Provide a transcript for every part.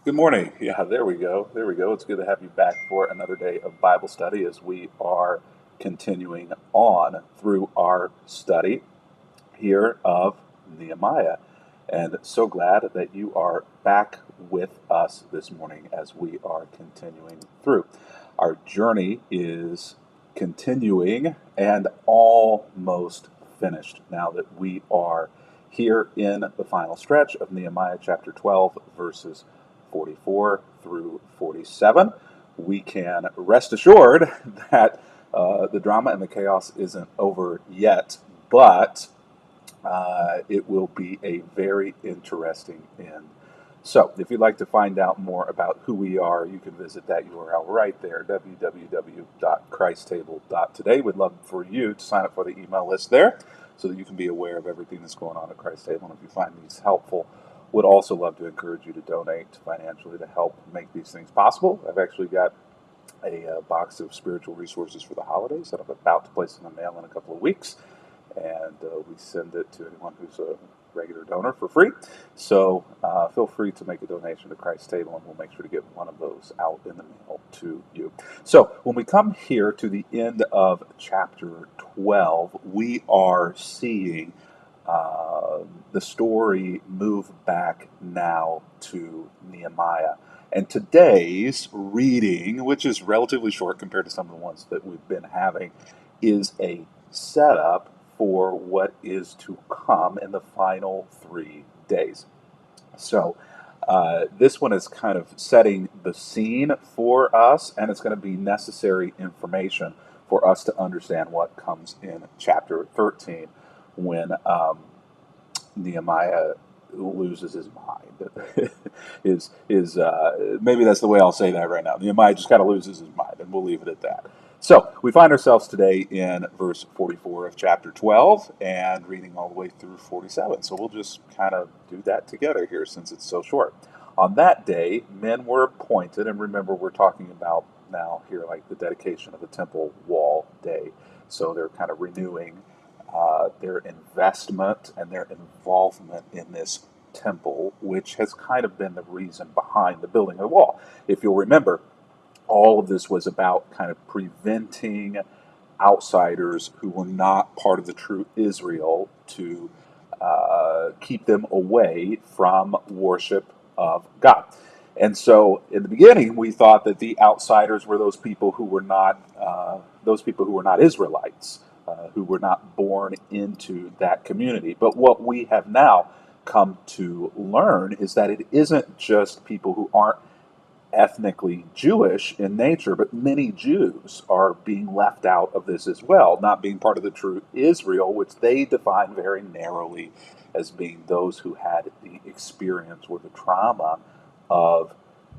Good morning. Yeah, there we go. There we go. It's good to have you back for another day of Bible study as we are continuing on through our study here of Nehemiah. And so glad that you are back with us this morning as we are continuing through. Our journey is continuing and almost finished now that we are here in the final stretch of Nehemiah chapter 12, verses 44 through 47. We can rest assured that the drama and the chaos isn't over yet, but it will be a very interesting end. So, if you'd like to find out more about who we are, you can visit that URL right there, www.christtable.today. We'd love for you to sign up for the email list there so that you can be aware of everything that's going on at Christ Table. And if you find these helpful, would also love to encourage you to donate financially to help make these things possible. I've actually got a box of spiritual resources for the holidays that I'm about to place in the mail in a couple of weeks, and we send it to anyone who's a regular donor for free. So feel free to make a donation to Christ's Table, and we'll make sure to get one of those out in the mail to you. So when we come here to the end of chapter 12, we are seeing the story move back now to Nehemiah. And today's reading, which is relatively short compared to some of the ones that we've been having, is a setup for what is to come in the final 3 days. So this one is kind of setting the scene for us, and it's going to be necessary information for us to understand what comes in chapter 13 when Nehemiah loses his mind. Maybe that's the way I'll say that right now. Nehemiah just kind of loses his mind, and we'll leave it at that. So we find ourselves today in verse 44 of chapter 12 and reading all the way through 47. So we'll just kind of do that together here since it's so short. On that day, men were appointed, and remember we're talking about now here like the dedication of the temple wall day. So they're kind of renewing their investment and their involvement in this temple, which has kind of been the reason behind the building of the wall. If you'll remember, all of this was about kind of preventing outsiders who were not part of the true Israel to keep them away from worship of God. And so, in the beginning, we thought that the outsiders were those people who were not Israelites, who were not born into that community. But what we have now come to learn is that it isn't just people who aren't ethnically Jewish in nature, but many Jews are being left out of this as well, not being part of the true Israel, which they define very narrowly as being those who had the experience or the trauma of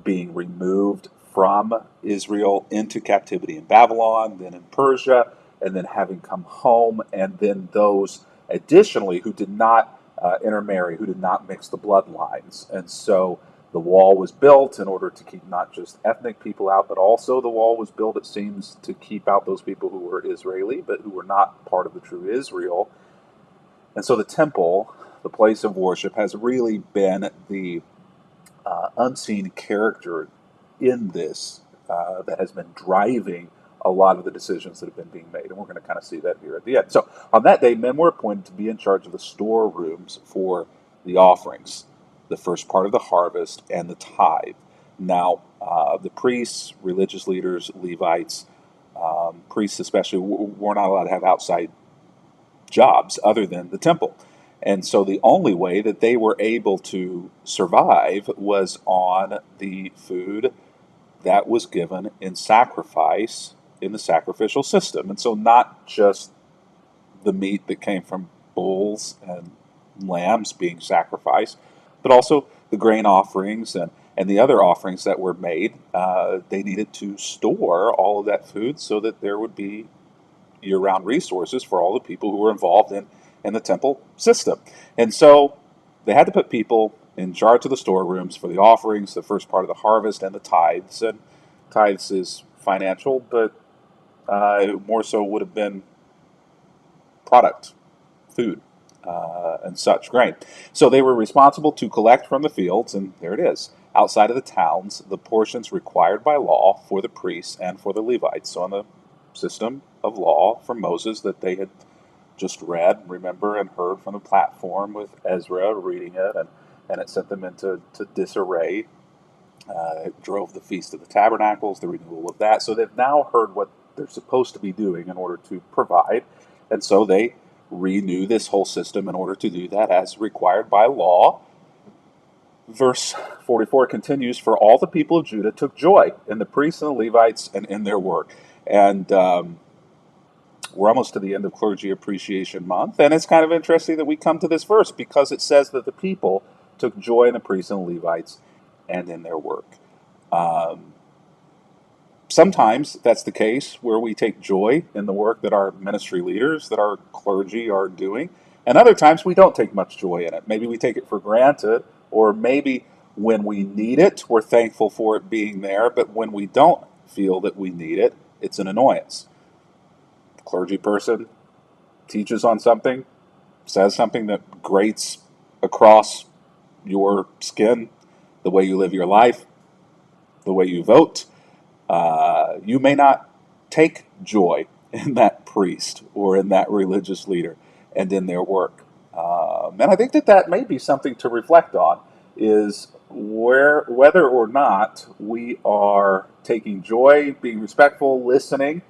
being removed from Israel into captivity in Babylon, then in Persia, and then having come home, and then those additionally who did not intermarry, who did not mix the bloodlines. And so the wall was built in order to keep not just ethnic people out, but also the wall was built, it seems, to keep out those people who were Israeli, but who were not part of the true Israel. And so the temple, the place of worship, has really been the unseen character in this that has been driving a lot of the decisions that have been being made. And we're going to kind of see that here at the end. So on that day, men were appointed to be in charge of the storerooms for the offerings, the first part of the harvest, and the tithe. Now, the priests, religious leaders, Levites, priests especially, were not allowed to have outside jobs other than the temple. And so the only way that they were able to survive was on the food that was given in sacrifice in the sacrificial system. And so not just the meat that came from bulls and lambs being sacrificed, but also the grain offerings and the other offerings that were made. They needed to store all of that food so that there would be year-round resources for all the people who were involved in the temple system. And so they had to put people in charge of the storerooms for the offerings, the first part of the harvest, and the tithes. And tithes is financial, but more so would have been product, food, and such, grain. So they were responsible to collect from the fields, and there it is, outside of the towns the portions required by law for the priests and for the Levites. So, in the system of law from Moses that they had just read, remember, and heard from the platform with Ezra reading it, and it sent them into disarray. It drove the Feast of the Tabernacles, the renewal of that. So they've now heard what they're supposed to be doing in order to provide, and so they renew this whole system in order to do that as required by law. Verse 44 continues, "For all the people of Judah took joy in the priests and the Levites and in their work." And we're almost to the end of Clergy Appreciation Month, and it's kind of interesting that we come to this verse because it says that the people took joy in the priests and the Levites and in their work. Sometimes that's the case where we take joy in the work that our ministry leaders, that our clergy are doing, and other times we don't take much joy in it. Maybe we take it for granted, or maybe when we need it, we're thankful for it being there, but when we don't feel that we need it, it's an annoyance. Clergy person teaches on something, says something that grates across your skin, the way you live your life, the way you vote. You may not take joy in that priest or in that religious leader and in their work. And I think that may be something to reflect on, is whether or not we are taking joy, being respectful, listening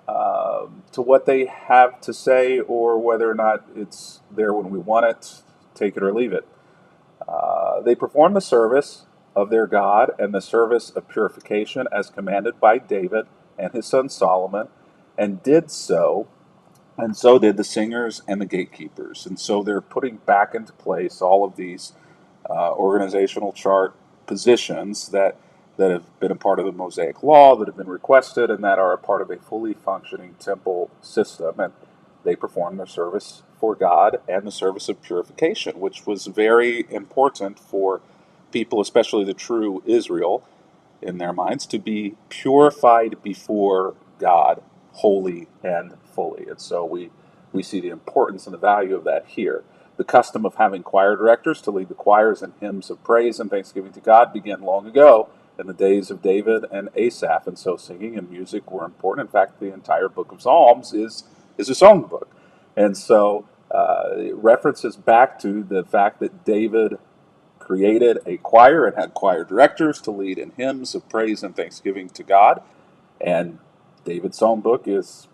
to what they have to say, or whether or not it's there when we want it, take it or leave it. They perform the service of their God and the service of purification as commanded by David and his son Solomon, and so did the singers and the gatekeepers. And so they're putting back into place all of these organizational chart positions that have been a part of the Mosaic Law, that have been requested, and that are a part of a fully functioning temple system. And they perform their service for God and the service of purification, which was very important for people, especially the true Israel, in their minds, to be purified before God, wholly and fully. And so we see the importance and the value of that here. The custom of having choir directors to lead the choirs in hymns of praise and thanksgiving to God began long ago in the days of David and Asaph, and so singing and music were important. In fact, the entire book of Psalms is a songbook. And so it references back to the fact that David created a choir and had choir directors to lead in hymns of praise and thanksgiving to God. And David's songbook is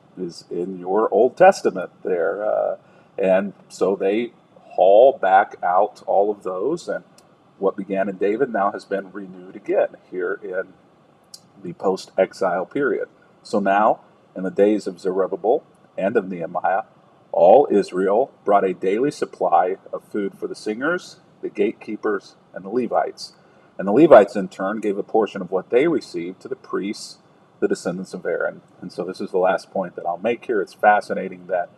in your Old Testament there. And so they haul back out all of those, and what began in David now has been renewed again here in the post-exile period. So now, in the days of Zerubbabel and of Nehemiah, all Israel brought a daily supply of food for the singers, the gatekeepers, and the Levites. And the Levites, in turn, gave a portion of what they received to the priests, the descendants of Aaron. And so this is the last point that I'll make here. It's fascinating that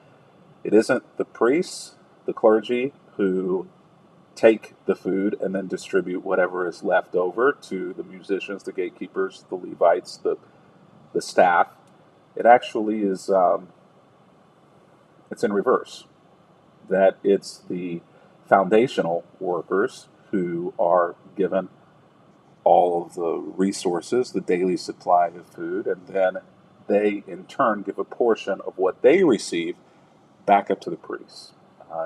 it isn't the priests, the clergy, who take the food and then distribute whatever is left over to the musicians, the gatekeepers, the Levites, the staff. It actually is, it's in reverse. That it's the foundational workers who are given all of the resources, the daily supply of food, and then they in turn give a portion of what they receive back up to the priests.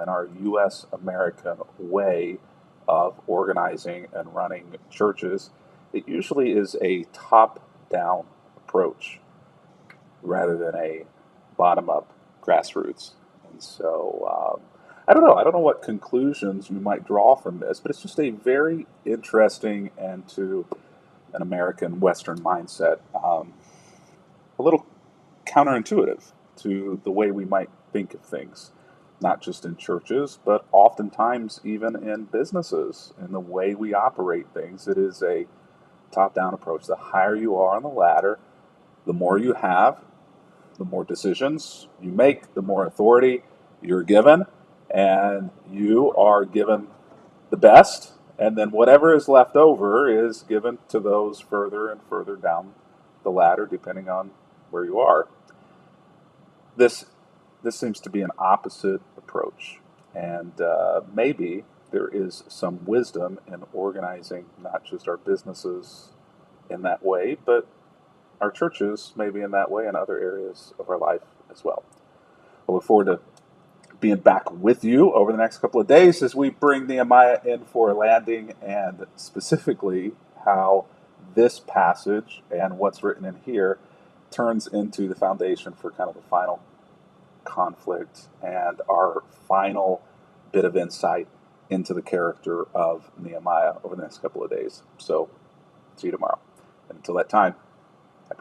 In our U.S. American way of organizing and running churches, it usually is a top-down approach rather than a bottom-up grassroots. And so, I don't know. I don't know what conclusions you might draw from this, but it's just a very interesting, and to an American Western mindset, a little counterintuitive to the way we might think of things, not just in churches, but oftentimes even in businesses, in the way we operate things. It is a top-down approach. The higher you are on the ladder, the more you have, the more decisions you make, the more authority you're given, and you are given the best, and then whatever is left over is given to those further and further down the ladder, depending on where you are. This seems to be an opposite approach, and maybe there is some wisdom in organizing not just our businesses in that way, but our churches maybe in that way in other areas of our life as well. I look forward to being back with you over the next couple of days as we bring Nehemiah in for a landing, and specifically how this passage and what's written in here turns into the foundation for kind of the final conflict and our final bit of insight into the character of Nehemiah over the next couple of days. So, see you tomorrow. And until that time,